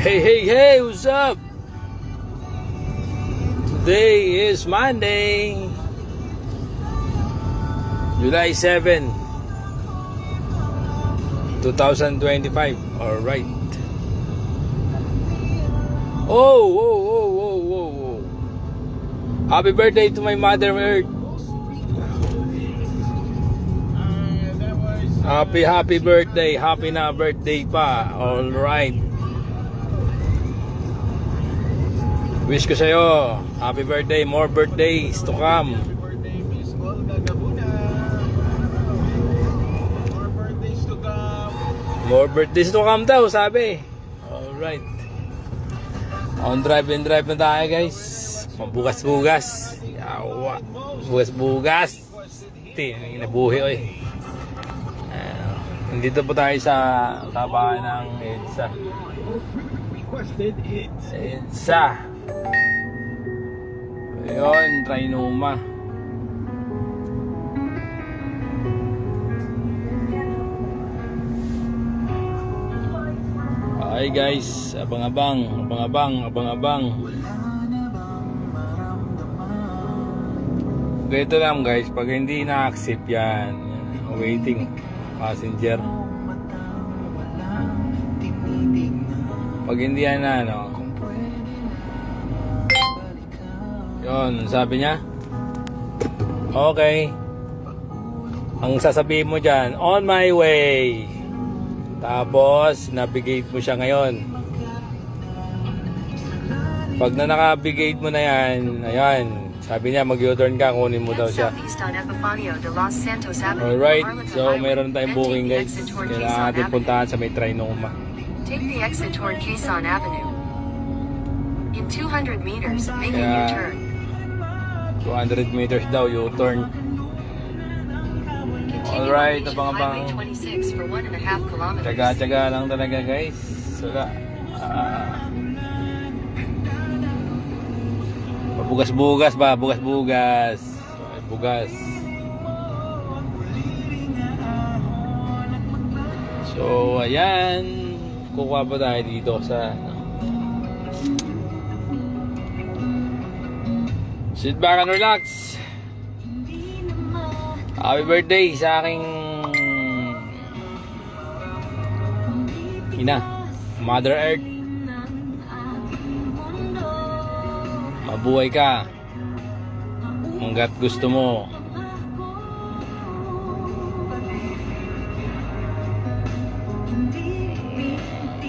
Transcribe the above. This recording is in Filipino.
Hey, what's up? Today is Monday, July 7, 2025. Alright. Oh. Happy birthday to my Mother Earth. Happy birthday. Happy na birthday pa. Alright. Wish ko sa'yo, happy birthday, more birthdays to come. Happy birthday, Miss Olga Gabuna. More birthdays to come. More birthdays to come daw, sabi. Alright. On drive and drive na tayo, guys. Pambugas-bugas. Yawa. Bugas-bugas. Nabuhi, oy. Nandito po tayo sa tapakan ng EDSA. EDSA. Ayun, Trinoma. Okay guys, abang-abang. Ganito lang guys, pag hindi na-accept yan, waiting passenger. Pag hindi yan na, ano, yun, sabi niya, okay, ang sasabihin mo dyan, on my way. Tapos navigate mo siya ngayon. Pag naka-navigate mo na yan, ayan, sabi niya mag-U-turn ka, kunin mo daw siya. Alright, so mayroon tayong booking guys. Kailangan natin puntahan sa may Trinoma. Take the exit toward Quezon Avenue. In 200 meters, make a U-turn. 200 meters daw, U-turn. Alright, abang-abang. Tsaga-tsaga lang talaga guys. Sula. Bugas-bugas ba? Bugas-bugas. Bugas. So, ayan. Kukuha pa tayo dito sa sit back and relax. Happy birthday sa aking ina, Mother Earth. Mabuhay ka hanggat gusto mo.